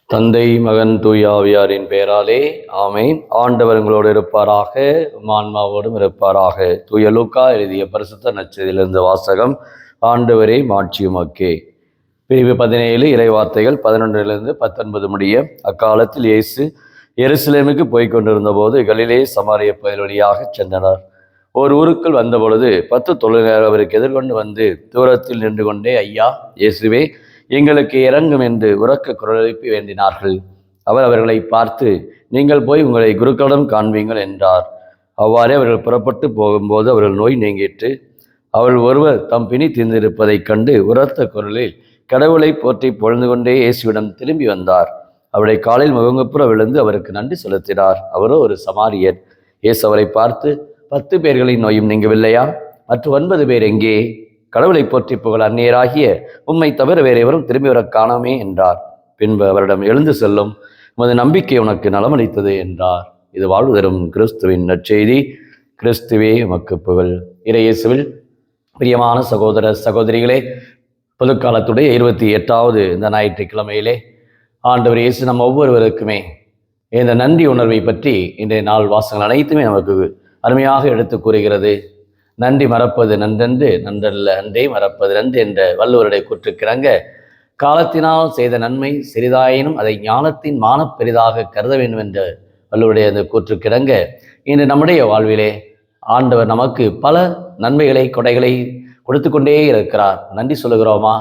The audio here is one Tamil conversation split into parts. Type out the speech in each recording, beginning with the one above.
தந்தை மகன் தூயாவியாரின் பெயராலே ஆமென். ஆண்டவர் உங்களோடு இருப்பாராக, ஆன்மாவோடும் இருப்பாராக. தூய லூக்கா எழுதிய பரிசுத்த நற்செய்தியிலிருந்து வாசகம். ஆண்டவரே மாட்சியுமக்கே. பிரிவு 17 இறைவார்த்தைகள் 11 19 முடிய. அக்காலத்தில் இயேசு எருசலேமுக்கு போய்க் கொண்டிருந்த போது கலிலே சமாரிய பகுதி வழியாக சென்றனர். ஒரு ஊருக்குள் வந்தபொழுது 10 தொழிலாளர் அவருக்கு எதிர்கொண்டு வந்து தூரத்தில் நின்று கொண்டே, ஐயா, இயேசுவே, எங்களுக்கு இறங்கும் என்று உரக்க குரல் எழுப்பி வேண்டினார்கள். அவர் அவர்களை பார்த்து, நீங்கள் போய் உங்களை குருக்களிடம் காண்பீங்கள் என்றார். அவ்வாறே அவர்கள் புறப்பட்டு போகும்போது அவர்கள் நோய் நீங்கிற்று. அவள் ஒருவர் தம் பிணி தீர்ந்திருப்பதைக் கண்டு உரத்த குரலில் கடவுளை போற்றி பொழுது கொண்டே இயேசுவிடம் திரும்பி வந்தார். அவருடைய காலில் முகங்குப்புற விழுந்து அவருக்கு நன்றி செலுத்தினார். அவரோ ஒரு சமாரியர். இயேசு அவரை பார்த்து, 10 பேர்களின் நோயும் நீங்கவில்லையா? மற்ற 9 பேர் எங்கே? கடவுளை போற்றி புகழ் அந்நியராகிய உம்மை தவிர வேறு எவரும் திரும்பி வர காணோமே என்றார். பின்பு அவரிடம், எழுந்து செல்லும், உமது நம்பிக்கை உனக்கு நலமளித்தது என்றார். இது வாழ்வு தரும் கிறிஸ்துவின் நற்செய்தி. கிறிஸ்துவே உமக்கு புகழ். இறையேசுவில் பிரியமான சகோதர சகோதரிகளே, பொதுக்காலத்துடைய 28வது இந்த ஞாயிற்றுக்கிழமையிலே ஆண்டவர் இயேசு நம்ம ஒவ்வொருவருக்குமே இந்த நன்றி உணர்வை பற்றி இன்றைய நாள் வாசகங்கள் அனைத்துமே நமக்கு அருமையாக எடுத்து கூறுகிறது. நன்றி மறப்பது நன்றென்று, நன்றல்ல அன்றே மறப்பது நன்று என்ற வள்ளுவருடைய கூற்றுக்கிறங்க, காலத்தினால் செய்த நன்மை சிறிதாயினும் அதை ஞானத்தின் மானப் பெரிதாக கருத வேண்டும் என்ற வள்ளுவருடைய அந்த கூற்றுக்கிறங்க, இன்று நம்முடைய வாழ்விலே ஆண்டவர் நமக்கு பல நன்மைகளை கொடைகளை கொடுத்து கொண்டே இருக்கிறார். நன்றி சொல்லுகிறோமா?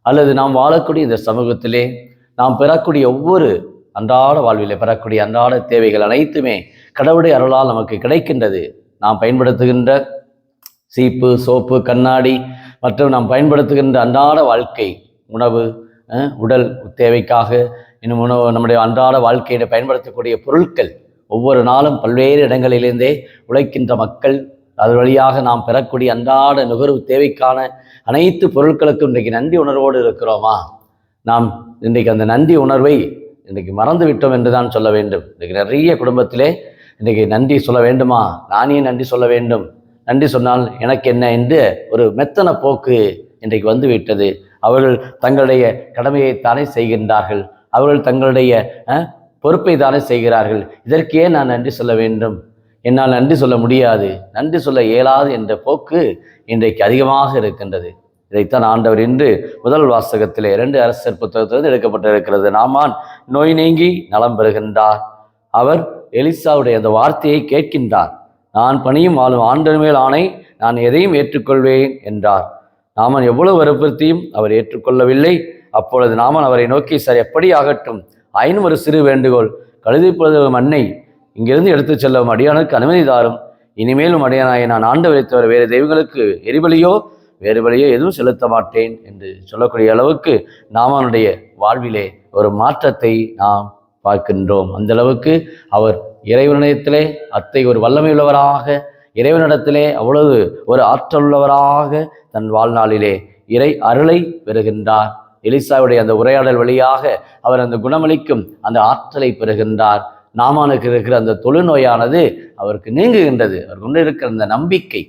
அல்லது நாம் வாழக்கூடிய இந்த சமூகத்திலே நாம் பெறக்கூடிய ஒவ்வொரு அன்றாட வாழ்விலே பெறக்கூடிய அன்றாட தேவைகள் அனைத்துமே கடவுளுடைய அருளால் நமக்கு கிடைக்கின்றது. நாம் பயன்படுத்துகின்ற சீப்பு, சோப்பு, கண்ணாடி மற்றும் நாம் பயன்படுத்துகின்ற அன்றாட வாழ்க்கை உணவு, உடல் தேவைக்காக இன்னும் உணவு, நம்முடைய அன்றாட வாழ்க்கையை பயன்படுத்தக்கூடிய பொருட்கள், ஒவ்வொரு நாளும் பல்வேறு இடங்களிலிருந்தே உழைக்கின்ற மக்கள், அது வழியாக நாம் பெறக்கூடிய அன்றாட நுகர்வு தேவைக்கான அனைத்து பொருட்களுக்கும் இன்றைக்கு நன்றி உணர்வோடு இருக்கிறோமா? நாம் இன்றைக்கு அந்த நன்றி உணர்வை இன்றைக்கு மறந்து விட்டோம் என்று தான் சொல்ல வேண்டும். இன்றைக்கு நிறைய குடும்பத்திலே இன்றைக்கு நன்றி சொல்ல வேண்டுமா, நானே நன்றி சொல்ல வேண்டும், நன்றி சொன்னால் எனக்கு என்ன என்று ஒரு மெத்தன போக்கு இன்றைக்கு வந்து விட்டது. அவர்கள் தங்களுடைய கடமையை தானே செய்கின்றார்கள், அவர்கள் தங்களுடைய பொறுப்பை தானே செய்கிறார்கள். இதற்கே நான் நன்றி சொல்ல வேண்டும், என்னால் நன்றி சொல்ல முடியாது, நன்றி சொல்ல இயலாது என்ற போக்கு இன்றைக்கு அதிகமாக இருக்கின்றது. இதைத்தான் ஆண்டவர் இன்று முதல் வாசகத்திலே 2 அரசர் புத்தகத்திலிருந்து எடுக்கப்பட்டிருக்கிறது. நாமான் நோய் நீங்கி நலம் பெறுகின்றார். அவர் எலிசாவுடைய அந்த வார்த்தையை கேட்கின்றார். நான் பணியும் வாழும் ஆண்டவர் மேல் ஆணை, நான் எதையும் ஏற்றுக்கொள்வேன் என்றார். நாமன் எவ்வளவு வற்புறுத்தியும் அவர் ஏற்றுக்கொள்ளவில்லை. அப்பொழுது நாமன் அவரை நோக்கி, சார், எப்படி ஆகட்டும், ஆயினும் ஒரு சிறு வேண்டுகோள், கழுதை பொழுதும் மண்ணை இங்கிருந்து எடுத்துச் செல்லவும் அடியானுக்கு அனுமதி தாரும். இனிமேலும் அடியானாய் நான் ஆண்டவரை தவிர வேறு தெய்வங்களுக்கு எரிபலியோ வேறு வழியோ எதுவும் செலுத்த மாட்டேன் என்று சொல்லக்கூடிய அளவுக்கு நாமனுடைய வாழ்விலே ஒரு மாற்றத்தை நாம் பார்க்கின்றோம். அந்த அளவுக்கு அவர் இறைவனிடத்திலே ஒரு வல்லமையுள்ளவராக, இறைவனிடத்திலே அவ்வளவு ஒரு ஆற்றலுள்ளவராக தன் வாழ்நாளிலே இறை அருளை பெறுகின்றார். எலிசாவுடைய அந்த உரையாடல் வழியாக அவர் அந்த குணமளிக்கும் அந்த ஆற்றலை பெறுகின்றார். நாமானுக்கு இருக்கிற அந்த தொழுநோயானது அவருக்கு நீங்குகின்றது. அவர் கொண்டு இருக்கிற அந்த நம்பிக்கை,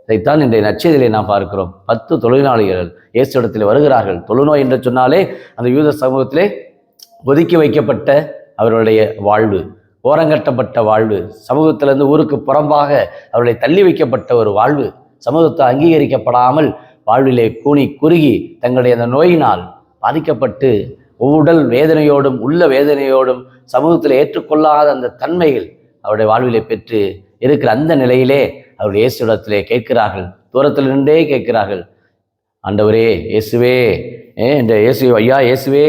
இதைத்தான் இன்றைய நற்செய்தியிலே நாம் பார்க்கிறோம். 10 தொழிலாளிகள் இயேசுவிடத்தில் வருகிறார்கள். தொழுநோய் என்று சொன்னாலே அந்த யூத சமூகத்திலே ஒதுக்கி வைக்கப்பட்ட அவர்களுடைய வாழ்வு, ஓரங்கட்டப்பட்ட வாழ்வு, சமூகத்திலிருந்து ஊருக்கு புறம்பாக அவர்களை தள்ளி வைக்கப்பட்ட ஒரு வாழ்வு, சமூகத்தை அங்கீகரிக்கப்படாமல் வாழ்விலே கூனி குறுகி தங்களுடைய அந்த நோயினால் பாதிக்கப்பட்டு உடல் வேதனையோடும் உள்ள வேதனையோடும் சமூகத்தில் ஏற்றுக்கொள்ளாத அந்த தன்மைகள் அவருடைய வாழ்விலே பெற்று இருக்கிற அந்த நிலையிலே அவருடைய இயேசுவிடத்திலே கேட்கிறார்கள். தூரத்தில் நின்றே கேட்கிறார்கள், ஆண்டவரே, இயேசுவே, என்ற இயேசுவே, ஐயா இயேசுவே,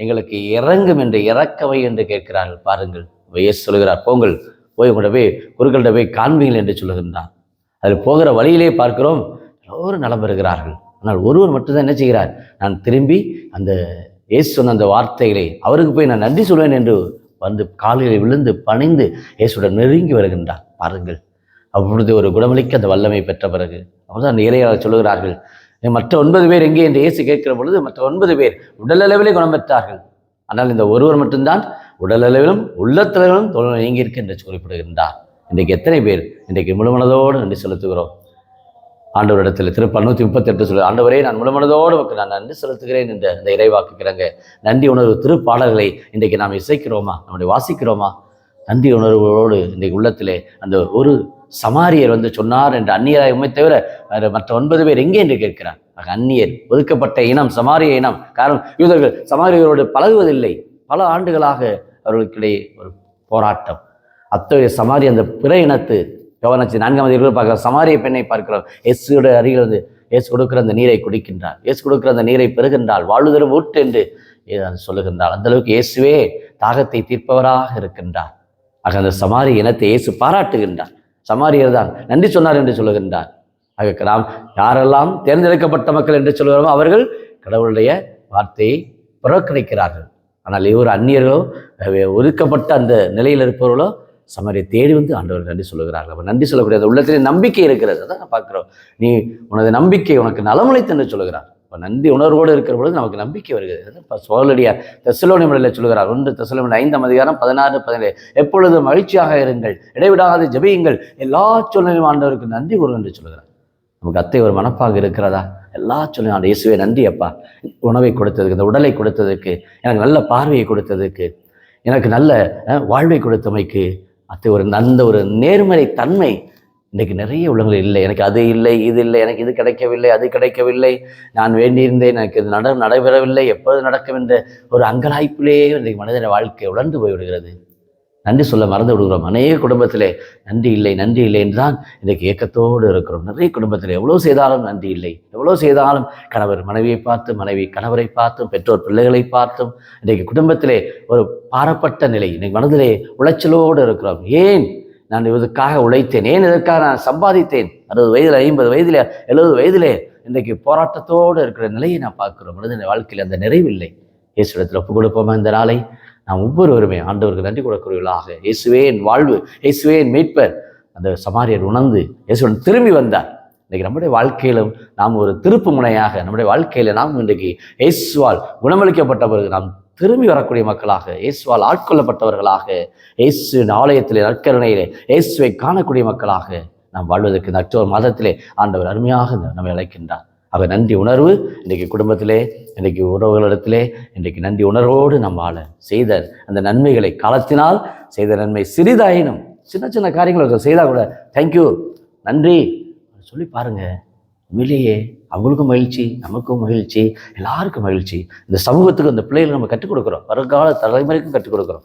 எங்களுக்கு இறங்கும் என்று இறக்கவை என்று கேட்கிறார்கள். பாருங்கள், இயேசு சொல்கிறார், போங்கள், போய் உங்கள்கிட்ட போய் குருக்கள்கிட்ட போய் காண்பீங்கள் என்று சொல்லுகின்றார். அதில் போகிற வழியிலே பார்க்கிறோம், எல்லோரும் நலம் பெறுகிறார்கள். ஆனால் ஒருவர் மட்டும்தான் என்ன செய்கிறார்? நான் திரும்பி அந்த இயேசு சொன்ன அந்த வார்த்தைகளை அவருக்கு போய் நான் நன்றி சொல்வேன் என்று வந்து காலில் விழுந்து பணிந்து இயேசுடன் நெருங்கி வருகின்றார். பாருங்கள், அப்பொழுது ஒரு குணமளிக்க அந்த வல்லமை பெற்ற பிறகு அவர்தான் அந்த இறையாளர் சொல்லுகிறார்கள், மற்ற 9 பேர் எங்கே என்று இயேசு கேட்கிற பொழுது மற்ற 9 பேர் உடல் அளவிலே குணம் பெற்றார்கள். ஆனால் இந்த ஒருவர் மட்டும்தான் உடல் அளவிலும் உள்ளத்தளவிலும் தொழில் நீங்கியிருக்கு என்று குறிப்பிடுகின்றார். இன்றைக்கு எத்தனை பேர் இன்றைக்கு முழுமனதோடு நன்றி செலுத்துகிறோம்? ஆண்டவரிடத்தில் திருப்ப 138 சொல்லு, ஆண்டவரே நான் முழுமனதோடு நான் நன்றி செலுத்துகிறேன் என்ற அந்த இறைவாக்குக்கிறாங்க. நன்றி உணர்வு திருப்பாடல்களை இன்றைக்கு நாம் இசைக்கிறோமா, நம்முடைய வாசிக்கிறோமா? நன்றி உணர்வுகளோடு இன்றைக்கு உள்ளத்திலே அந்த ஒரு சமாரியர் சொன்னார் என்று அந்நியராய் உண்மை தவிர மற்ற 9 பேர் எங்கே என்று கேட்கிறார். அந்நியர், ஒதுக்கப்பட்ட இனம் சமாரிய இனம். காரணம், யூதர்கள் சமாரியரோடு பழகுவதில்லை. பல ஆண்டுகளாக அவர்களுக்கிடையே ஒரு போராட்டம். அத்தகைய சமாரி அந்த பிற இனத்து யோவான் 4 பார்க்கிற சமாரிய பெண்ணை பார்க்கிறோம். இயேசுவோட அருகில் இயேசு கொடுக்கிற அந்த நீரை குடிக்கின்றார். இயேசு கொடுக்கிற அந்த நீரை பெறுகின்றாள். வாழ்வுதரும் ஊட்டு என்று சொல்லுகின்றாள். அந்த அளவுக்கு இயேசுவே தாகத்தை தீர்ப்பவராக இருக்கின்றார். ஆக அந்த சமாரிய இனத்தை இயேசு பாராட்டுகின்றார். சமாரியர் தான் நன்றி சொன்னார் என்று சொல்லுகின்றார். ஆக நாம் யாரெல்லாம் தேர்ந்தெடுக்கப்பட்ட மக்கள் என்று சொல்கிறோமோ அவர்கள் கடவுளுடைய வார்த்தையை புறக்கணிக்கிறார்கள். ஆனால் இவர் அந்நியர்களோ, ஒதுக்கப்பட்ட அந்த நிலையில் இருப்பவர்களோ சமாரியை தேடி ஆண்டவர் நன்றி சொல்லுகிறார்கள். அவர் நன்றி சொல்லக்கூடிய அந்த உள்ளத்திலே நம்பிக்கை இருக்கிறது. அதான் பார்க்கிறோம். நீ உனது நம்பிக்கை உனக்கு நலமுளைத்து என்று சொல்லுகிறார். இப்போ நன்றி உணர்வோடு இருக்கிற பொழுது நமக்கு நம்பிக்கை வருகிறது. இப்போ சோழடியார் தெசலோனியர்களில் சொல்லுகிறார். 1 தெசலோனியர் 5:16-17 எப்பொழுதும் மகிழ்ச்சியாக இருங்கள், இடைவிடாது ஜெபியுங்கள், எல்லா சூழ்நிலையும் ஆண்டவருக்கு நன்றி கூறுங்கள் என்று சொல்லுகிறார். நமக்கு அத்தை ஒரு மனப்பாக இருக்கிறதா? எல்லா சொல்லும் ஆண்டு இயேசுவே நன்றி அப்பா, உணவை கொடுத்ததுக்கு, இந்த உடலை கொடுத்ததுக்கு, எனக்கு நல்ல பார்வையை கொடுத்ததுக்கு, எனக்கு நல்ல வாழ்வை கொடுத்தமைக்கு. அத்தை ஒரு நேர்மறை தன்மை இன்றைக்கு நிறைய உள்ளவர்கள் இல்லை. எனக்கு அது இல்லை, இது இல்லை, எனக்கு இது கிடைக்கவில்லை, அது கிடைக்கவில்லை, நான் வேண்டியிருந்தேன், எனக்கு இது நடைபெறவில்லை, எப்போது நடக்கும் என்ற ஒரு அங்கலாய்ப்பிலேயே இன்றைக்கு மனிதன வாழ்க்கை உணர்ந்து போய்விடுகிறது. நன்றி சொல்ல மறந்து விடுகிறோம். அநேக குடும்பத்திலே நன்றி இல்லை என்று தான் இன்றைக்கு ஏக்கத்தோடு இருக்கிறோம். நிறைய குடும்பத்தில் எவ்வளோ செய்தாலும் நன்றி இல்லை. எவ்வளோ செய்தாலும் கணவர் மனைவியை பார்த்தும், மனைவி கணவரை பார்த்தும், பெற்றோர் பிள்ளைகளை பார்த்தும் இன்றைக்கு குடும்பத்திலே ஒரு பாரப்பட்ட நிலை. இன்றைக்கு மனதிலே உளைச்சலோடு இருக்கிறோம். ஏன் நான் இதற்காக உழைத்தேன், ஏன் இதற்காக நான் சம்பாதித்தேன்? 60 வயதில், 50 வயதில், 70 வயதிலே இன்றைக்கு போராட்டத்தோடு இருக்கிற நிலையை நான் பார்க்கிறோம். மனிதன வாழ்க்கையில் அந்த நிறைவில்லை. இயேசுவிடத்தில் ஒப்புக் கொடுப்போமா இந்த நாளை? நாம் ஒவ்வொருவருமே ஆண்டவருக்கு நன்றி கொடுக்கிறவர்களாக, இயேசுவே என் வாழ்வு, இயேசுவே என் மீட்பர். அந்த சமாரியர் உணர்ந்து இயேசுடன் திரும்பி வந்தார். இன்றைக்கு நம்முடைய வாழ்க்கையிலும் நாம் ஒரு திருப்பு முனையாக, நம்முடைய வாழ்க்கையில் நாம் இன்றைக்கு இயேசுவால் குணமளிக்கப்பட்ட பிறகு நாம் திரும்பி வரக்கூடிய மக்களாக, இயேசுவால் ஆட்கொள்ளப்பட்டவர்களாக, இயேசுவின் ஆலயத்திலே நற்கருணையிலே இயேசுவை காணக்கூடிய மக்களாக நாம் வாழ்வதற்கு இந்த அக்டோபர் மாதத்திலே ஆண்டவர் அருமையாக நம்மை அழைக்கின்றார். ஆக நன்றி உணர்வு இன்றைக்கு குடும்பத்திலே, இன்றைக்கு உறவுகளிடத்திலே இன்றைக்கு நன்றி உணர்வோடு நாம் வாழ செய்த அந்த நன்மைகளை, காலத்தினால் செய்த நன்மை சிறிதாயினும், சின்ன சின்ன காரியங்கள் செய்தால் கூட தேங்க்யூ, நன்றி சொல்லி பாருங்க. உண்மையிலேயே அவங்களுக்கும் மகிழ்ச்சி, நமக்கும் மகிழ்ச்சி, எல்லாருக்கும் மகிழ்ச்சி. இந்த சமூகத்துக்கு அந்த பிள்ளைகளை நம்ம கற்றுக் கொடுக்குறோம், வருங்கால தலைமுறைக்கும் கற்றுக் கொடுக்குறோம்.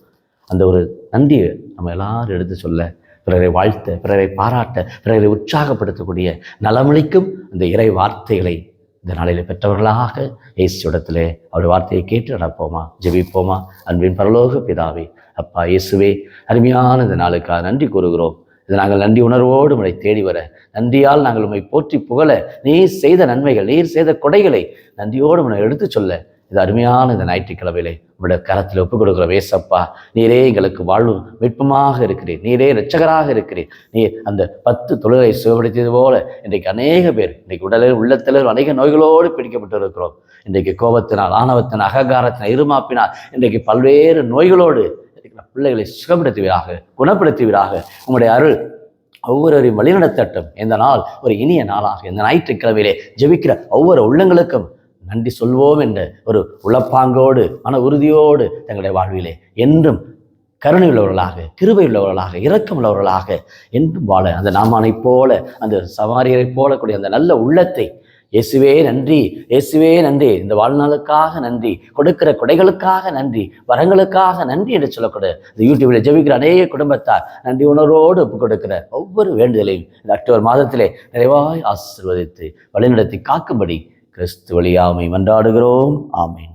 அந்த ஒரு நன்றியை நம்ம எல்லாரும் எடுத்து சொல்ல, பிறரை வாழ்த்த, பிறரை பாராட்ட, பிறரை உற்சாகப்படுத்தக்கூடிய நலமளிக்கும் அந்த இறை வார்த்தைகளை இந்த நாளில் பெற்றவர்களாக இயேசுவிடத்திலே அவருடைய வார்த்தையை கேட்டு நடப்போமா, ஜெபிப்போமா. அன்பின் பரலோக பிதாவே, அப்பா இயேசுவே, அருமையான இந்த நாளுக்காக நன்றி கூறுகிறோம். இதை நாங்கள் நன்றி உணர்வோடு உங்களை தேடி வர, நன்றியால் நாங்கள் உண்மை போற்றி புகழ, நீர் செய்த நன்மைகள், நீர் செய்த கொடைகளை நன்றியோடு உங்களை எடுத்து சொல்ல, இது அருமையான இந்த ஞாயிற்றுக்கிழமையிலே உங்களுடைய கரத்தில் ஒப்புக் கொடுக்குற ஏசப்பா, நீரே எங்களுக்கு வாழ்வு மீட்பமாக இருக்கிறீர், நீரே இரட்சகராக இருக்கிறீர். நீர் அந்த 10 தொழுகை சுகப்படுத்தியது போல இன்றைக்கு அநேக பேர் இன்றைக்கு உடலில் உள்ளத்தில் அநேக நோய்களோடு பிடிக்கப்பட்டு இருக்கிறோம். இன்றைக்கு கோபத்தினால், ஆணவத்தினால், அகங்காரத்தினால், இருமாப்பினால் இன்றைக்கு பல்வேறு நோய்களோடு பிள்ளைகளை சுகப்படுத்துவீராக, குணப்படுத்துவீராக. உங்களுடைய அருள் ஒவ்வொருவரையும் வழிநடத்தட்டும். இந்த நாள் ஒரு இனிய நாளாக, இந்த ஞாயிற்றுக்கிழமையிலே ஜெபிக்கிற ஒவ்வொரு உள்ளங்களுக்கும் நன்றி சொல்வோம் என்ற ஒரு உளப்பாங்கோடு, மன உறுதியோடு தங்களுடைய வாழ்விலே என்றும் கருணை உள்ளவர்களாக, கிருபை உள்ளவர்களாக, இரக்கம் உள்ளவர்களாக என்றும் வாழ, அந்த நாமானை போல, அந்த சமாரியரை போல கூடிய அந்த நல்ல உள்ளத்தை, இயேசுவே நன்றி, இயேசுவே நன்றி, இந்த வாழ்நாளுக்காக நன்றி, கொடுக்கிற கொடைகளுக்காக நன்றி, வரங்களுக்காக நன்றி என்று சொல்லக்கூட இந்த யூடியூபில் ஜெபிக்கிற அநேக குடும்பத்தார் நன்றி உணர்வோடு ஒப்புக் கொடுக்கிற ஒவ்வொரு வேண்டுதலையும் இந்த அக்டோபர் மாதத்திலே நிறைவாய் ஆசீர்வதித்து வழிநடத்தி காக்கும்படி கிறிஸ்து வழியாமை மன்றாடுகிறோம். ஆமீன்.